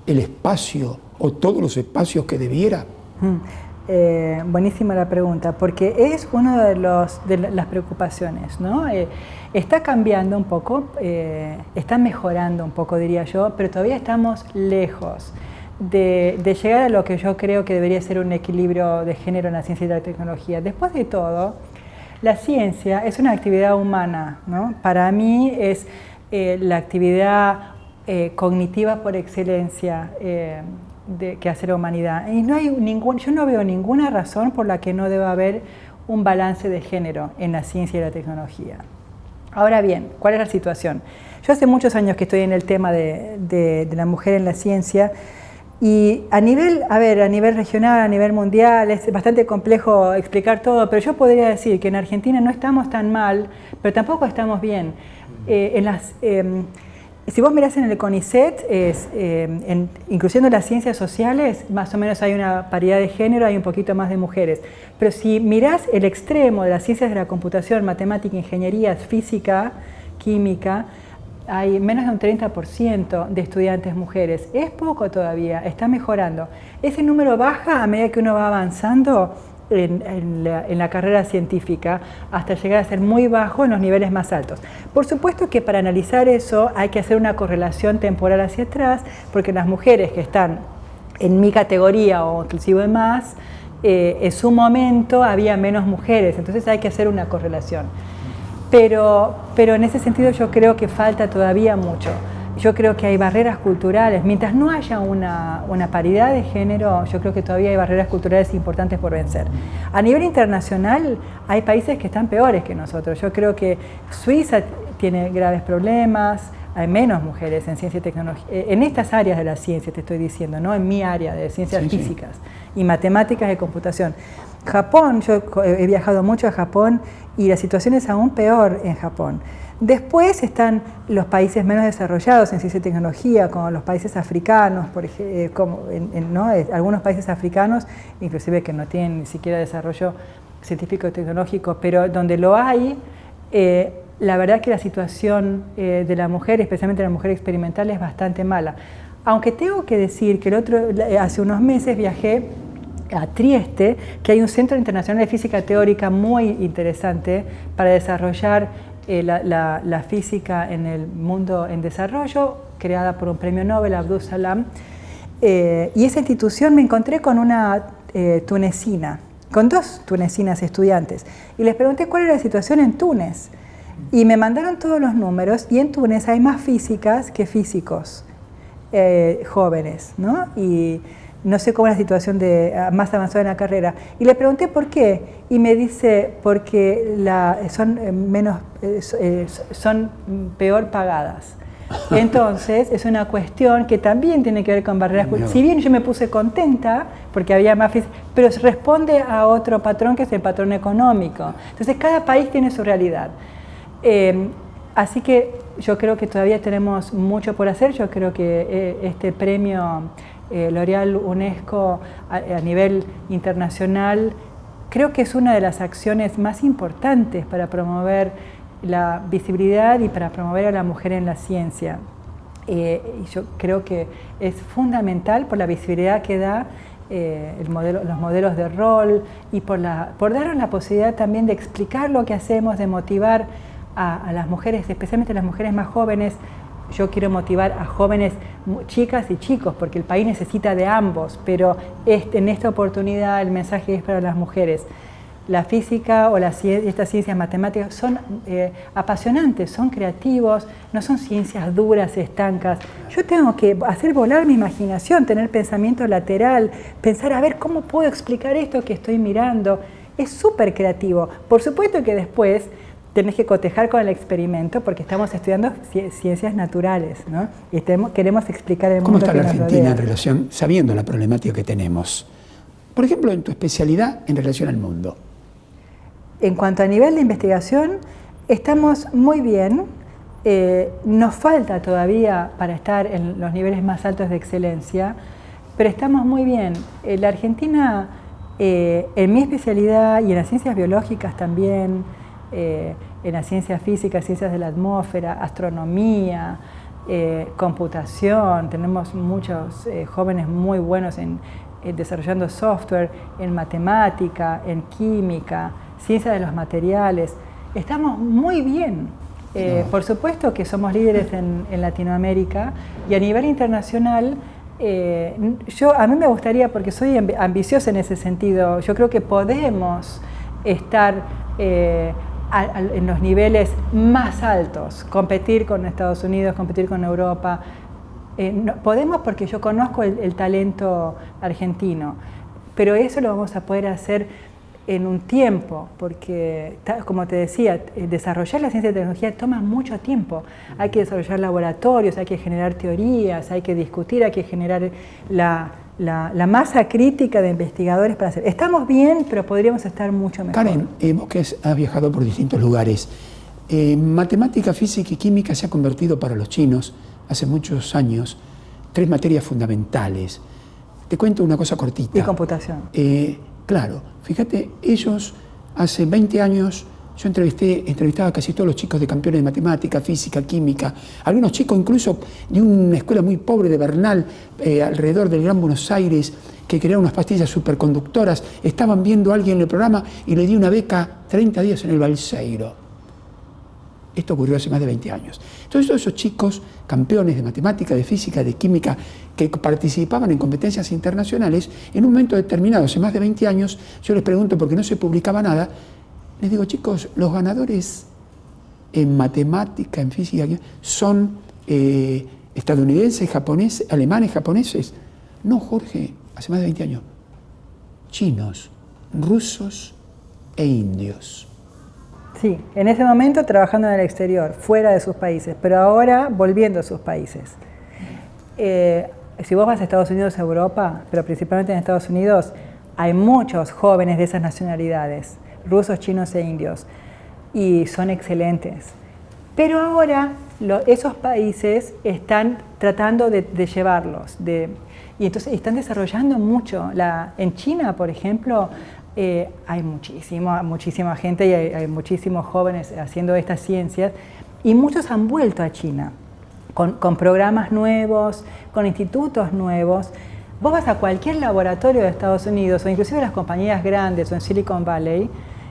el espacio o todos los espacios que debiera? Buenísima la pregunta, porque es una de las preocupaciones, ¿no? Está cambiando un poco, está mejorando un poco, diría yo, pero todavía estamos lejos de llegar a lo que yo creo que debería ser un equilibrio de género en la ciencia y la tecnología. Después de todo, la ciencia es una actividad humana, ¿no? Para mí es la actividad cognitiva por excelencia que hace la humanidad. Y yo no veo ninguna razón por la que no deba haber un balance de género en la ciencia y la tecnología. Ahora bien, ¿cuál es la situación? Yo hace muchos años que estoy en el tema de la mujer en la ciencia y a nivel regional, a nivel mundial, es bastante complejo explicar todo, pero yo podría decir que en Argentina no estamos tan mal, pero tampoco estamos bien. Si vos mirás en el CONICET, incluyendo las ciencias sociales, más o menos hay una paridad de género, hay un poquito más de mujeres. Pero si mirás el extremo de las ciencias de la computación, matemática, ingeniería, física, química, hay menos de un 30% de estudiantes mujeres. Es poco todavía, está mejorando. Ese número baja a medida que uno va avanzando en la carrera científica hasta llegar a ser muy bajo en los niveles más altos. Por supuesto que para analizar eso hay que hacer una correlación temporal hacia atrás, porque las mujeres que están en mi categoría o inclusive más, en su momento había menos mujeres, entonces hay que hacer una correlación. Pero en ese sentido yo creo que falta todavía mucho. Yo creo que hay barreras culturales. Mientras no haya una paridad de género, yo creo que todavía hay barreras culturales importantes por vencer. A nivel internacional, hay países que están peores que nosotros. Yo creo que Suiza tiene graves problemas, hay menos mujeres en ciencia y tecnología, en estas áreas de la ciencia te estoy diciendo, ¿no? En mi área de ciencias físicas y matemáticas de computación. Japón, yo he viajado mucho a Japón y la situación es aún peor en Japón. Después están los países menos desarrollados en ciencia y tecnología, como los países africanos, por ejemplo, algunos países africanos, inclusive que no tienen ni siquiera desarrollo científico y tecnológico, pero donde lo hay, la verdad que la situación de la mujer, especialmente la mujer experimental, es bastante mala. Aunque tengo que decir que hace unos meses viajé a Trieste, que hay un centro internacional de física teórica muy interesante para desarrollar la física en el mundo en desarrollo, creada por un premio Nobel, Abdus Salam, y esa institución me encontré con una tunecina, con 2 tunecinas estudiantes, y les pregunté cuál era la situación en Túnez, y me mandaron todos los números, y en Túnez hay más físicas que físicos jóvenes, ¿no? Y no sé cómo es la situación más avanzada en la carrera. Y le pregunté por qué, y me dice, porque son peor pagadas. Entonces, es una cuestión que también tiene que ver con barreras culturales. Si bien yo me puse contenta, porque había más física, pero responde a otro patrón que es el patrón económico. Entonces, cada país tiene su realidad. Así que yo creo que todavía tenemos mucho por hacer. Yo creo que este premio L'Oréal UNESCO a nivel internacional creo que es una de las acciones más importantes para promover la visibilidad y para promover a la mujer en la ciencia. Y yo creo que es fundamental por la visibilidad que da los modelos de rol y por darnos la posibilidad también de explicar lo que hacemos, de motivar a las mujeres, especialmente a las mujeres más jóvenes. Yo quiero motivar a jóvenes, chicas y chicos, porque el país necesita de ambos, pero en esta oportunidad el mensaje es para las mujeres. La física o estas ciencias matemáticas son apasionantes, son creativos, no son ciencias duras, estancas. Yo tengo que hacer volar mi imaginación, tener pensamiento lateral, pensar a ver cómo puedo explicar esto que estoy mirando. Es súper creativo. Por supuesto que después tenés que cotejar con el experimento porque estamos estudiando ciencias naturales, ¿no? Y queremos explicar el mundo que nos rodea. ¿Cómo está la Argentina en relación, sabiendo la problemática que tenemos? Por ejemplo, en tu especialidad en relación al mundo. En cuanto a nivel de investigación, estamos muy bien. Nos falta todavía para estar en los niveles más altos de excelencia, pero estamos muy bien. La Argentina, en mi especialidad y en las ciencias biológicas también, en las ciencias físicas, ciencias de la atmósfera, astronomía, computación, tenemos muchos jóvenes muy buenos en desarrollando software, en matemática, en química, ciencia de los materiales. Estamos muy bien. Por supuesto que somos líderes en Latinoamérica y a nivel internacional. A mí me gustaría, porque soy ambiciosa en ese sentido, yo creo que podemos estar en los niveles más altos, competir con Estados Unidos, competir con Europa. Podemos porque yo conozco el talento argentino, pero eso lo vamos a poder hacer en un tiempo, porque, como te decía, desarrollar la ciencia y tecnología toma mucho tiempo. Hay que desarrollar laboratorios, hay que generar teorías, hay que discutir, hay que generar la masa crítica de investigadores para hacer. Estamos bien, pero podríamos estar mucho mejor. Karen, vos que has viajado por distintos lugares, matemática, física y química se ha convertido para los chinos, hace muchos años, 3 materias fundamentales. Te cuento una cosa cortita. Y computación. Claro, fíjate, ellos hace 20 años, yo entrevistaba a casi todos los chicos de campeones de matemática, física, química, algunos chicos incluso de una escuela muy pobre de Bernal, alrededor del Gran Buenos Aires, que crearon unas pastillas superconductoras, estaban viendo a alguien en el programa y le di una beca 30 días en el Balseiro. Esto ocurrió hace más de 20 años. Entonces todos esos chicos, campeones de matemática, de física, de química, que participaban en competencias internacionales, en un momento determinado, hace más de 20 años, yo les pregunto por qué no se publicaba nada, les digo, chicos, los ganadores en matemática, en física, son estadounidenses, japoneses, alemanes, japoneses. No, Jorge, hace más de 20 años. Chinos, rusos e indios. Sí, en ese momento trabajando en el exterior, fuera de sus países, pero ahora volviendo a sus países. Si vos vas a Estados Unidos, a Europa, pero principalmente en Estados Unidos, hay muchos jóvenes de esas nacionalidades, rusos, chinos e indios, y son excelentes. Pero ahora esos países están tratando de llevarlos, y entonces están desarrollando mucho. En China, por ejemplo, hay muchísima gente y hay muchísimos jóvenes haciendo estas ciencias, y muchos han vuelto a China con programas nuevos, con institutos nuevos. Vos vas a cualquier laboratorio de Estados Unidos o inclusive las compañías grandes o en Silicon Valley,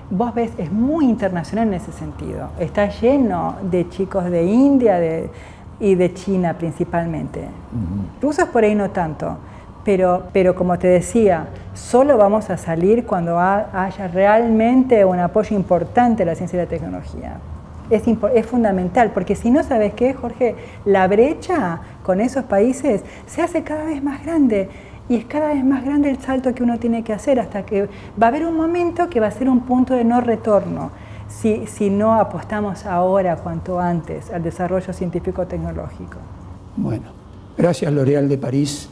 vos ves, es muy internacional en ese sentido. Está lleno de chicos de India y de China principalmente. Rusos por ahí no tanto. Pero como te decía, solo vamos a salir cuando haya realmente un apoyo importante a la ciencia y la tecnología. Es fundamental, porque si no, ¿sabes qué, Jorge? La brecha con esos países se hace cada vez más grande, y es cada vez más grande el salto que uno tiene que hacer, hasta que va a haber un momento que va a ser un punto de no retorno, si no apostamos ahora, cuanto antes, al desarrollo científico-tecnológico. Bueno, gracias L'Oréal de París,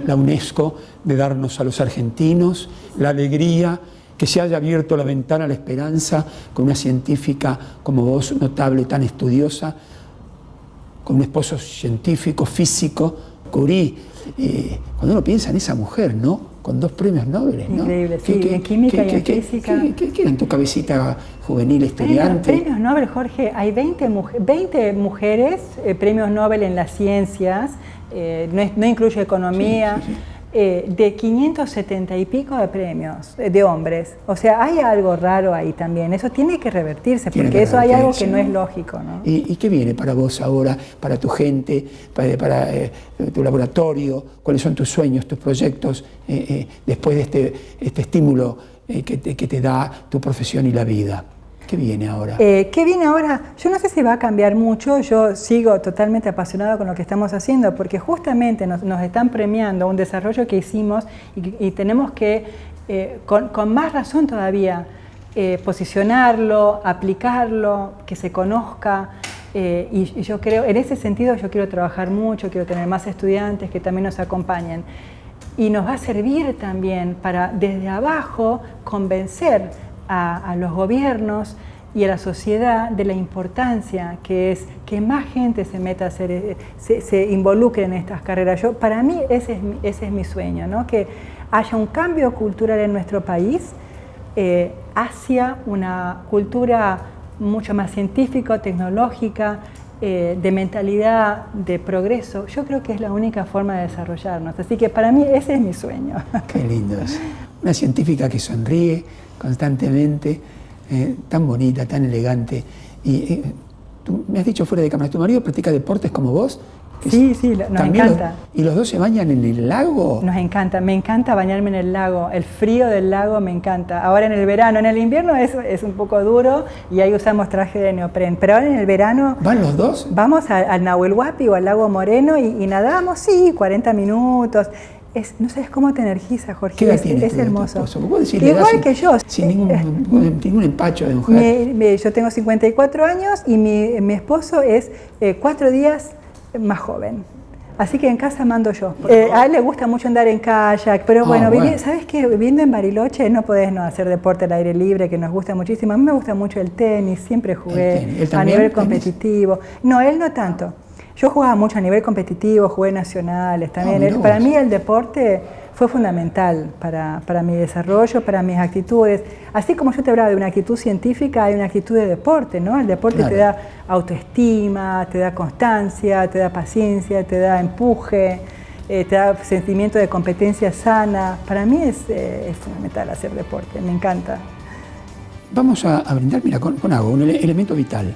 la UNESCO, de darnos a los argentinos la alegría que se haya abierto la ventana a la esperanza con una científica como vos, notable, tan estudiosa, con un esposo científico, físico, Curie. Cuando uno piensa en esa mujer, ¿no? Con 2 premios Nobel, ¿no? Increíble, sí, en química y en física. ¿Qué era en tu cabecita juvenil estudiante? Premios Nobel, Jorge, hay 20 mujeres, premios Nobel en las ciencias, no incluye economía, sí. De 570 y pico de premios de hombres. O sea, hay algo raro ahí también. Eso tiene que revertirse, porque eso hay algo que no es lógico, ¿no? ¿Y qué viene para vos ahora, para tu gente, para tu laboratorio? ¿Cuáles son tus sueños, tus proyectos después de este estímulo que te da tu profesión y la vida? ¿Qué viene ahora? ¿Qué viene ahora? Yo no sé si va a cambiar mucho. Yo sigo totalmente apasionada con lo que estamos haciendo, porque justamente nos están premiando un desarrollo que hicimos y tenemos que, con más razón todavía, posicionarlo, aplicarlo, que se conozca. Y yo creo, en ese sentido, yo quiero trabajar mucho, quiero tener más estudiantes que también nos acompañen. Y nos va a servir también para, desde abajo, convencer a los gobiernos y a la sociedad de la importancia que es que más gente se meta a hacer, se involucre en estas carreras. Para mí ese es mi sueño, ¿no? Que haya un cambio cultural en nuestro país hacia una cultura mucho más científica, tecnológica, de mentalidad de progreso. Yo creo que es la única forma de desarrollarnos. Así que para mí ese es mi sueño. Qué lindo es. Una científica que sonríe constantemente, tan bonita, tan elegante. Y tú me has dicho fuera de cámara, ¿tu marido practica deportes como vos? Sí, nos encanta. ¿Y los 2 se bañan en el lago? Nos encanta, me encanta bañarme en el lago. El frío del lago me encanta. Ahora en el verano, en el invierno es un poco duro y ahí usamos traje de neopren. Pero ahora en el verano... ¿Van los 2? Vamos al Nahuel Huapi o al lago Moreno y nadamos, sí, 40 minutos. no sabes cómo te energiza, Jorge. ¿Qué edad tiene es hermoso. Igual que yo. Sin ningún empacho de mujer. Yo tengo 54 años y mi esposo es 4 días más joven. Así que en casa mando yo. A él le gusta mucho andar en kayak, pero bueno, ¿sabes qué? Viviendo en Bariloche no podés no hacer deporte al aire libre, que nos gusta muchísimo. A mí me gusta mucho el tenis, siempre jugué a nivel competitivo. No, él no tanto. Yo jugaba mucho a nivel competitivo, jugué nacionales también. Para mí el deporte fue fundamental para mi desarrollo, para mis actitudes. Así como yo te hablaba de una actitud científica, hay una actitud de deporte, ¿no? El deporte te da autoestima, te da constancia, te da paciencia, te da empuje, te da sentimiento de competencia sana. Para mí es fundamental hacer deporte, me encanta. Vamos a brindar, mira, con agua, un elemento vital,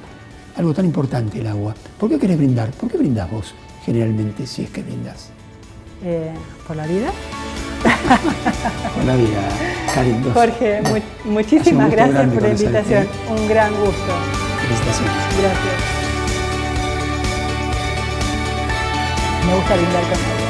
algo tan importante, el agua. ¿Por qué querés brindar? ¿Por qué brindás vos generalmente, si es que brindas? ¿Por la vida? Por la vida, Karin. Jorge, muchísimas gracias por la invitación. Un gran gusto. Felicitaciones. Gracias. Me gusta brindar con agua.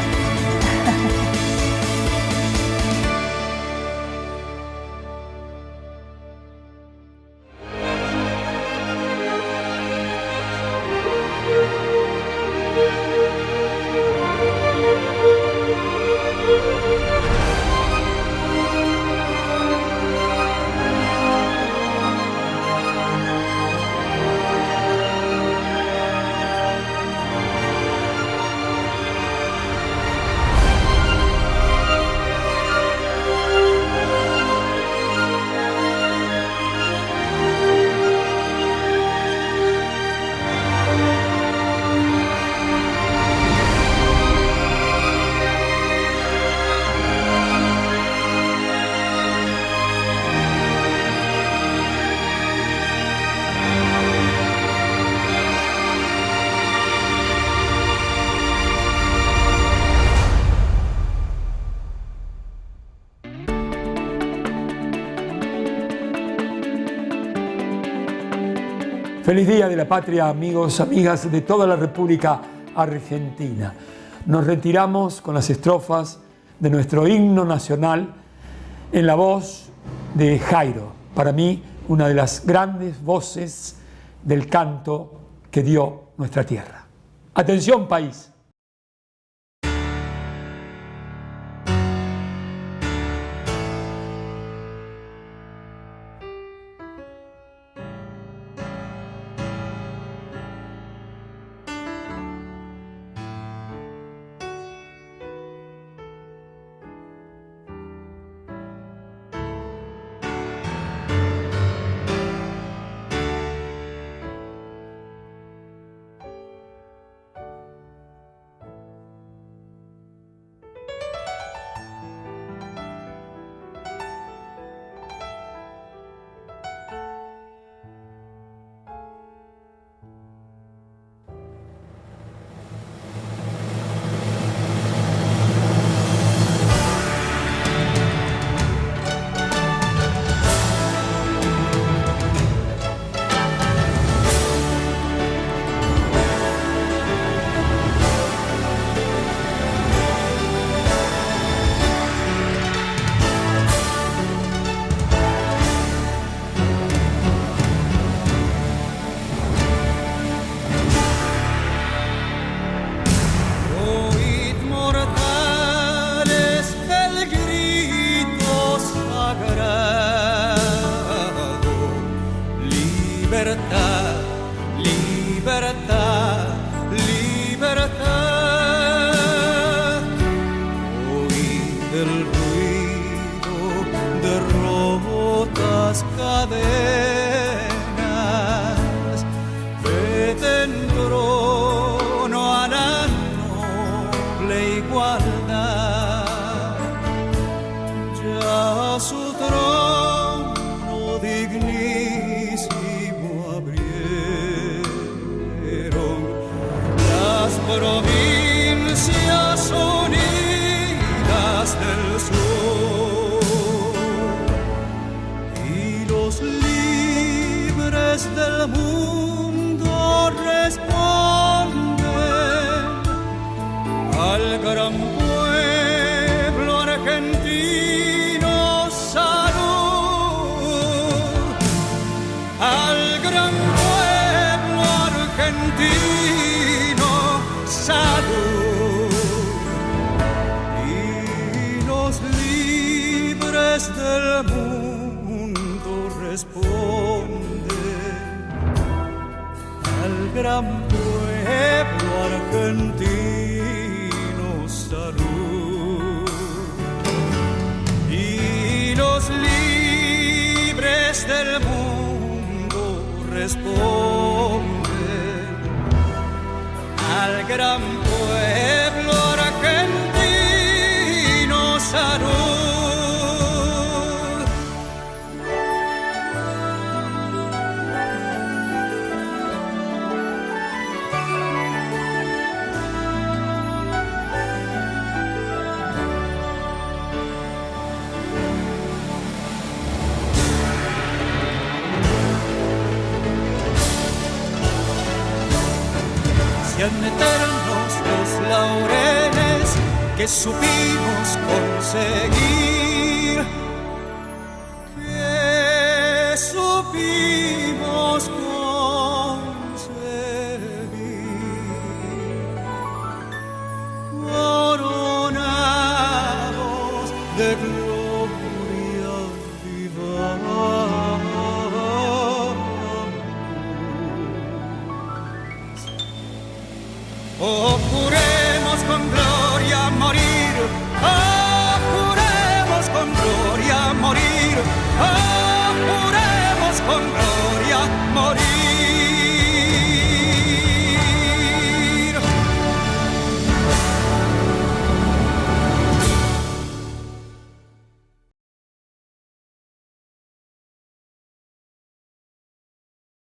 Feliz Día de la Patria, amigos, amigas de toda la República Argentina. Nos retiramos con las estrofas de nuestro himno nacional en la voz de Jairo, para mí una de las grandes voces del canto que dio nuestra tierra. Atención, país. Del sur y los gran pueblo argentino, salud. Y los libres del mundo responden al gran pueblo argentino, salud. Sean eternos los laureles que supimos conseguir, que supimos conseguir, coronados de gloria viva. Oh,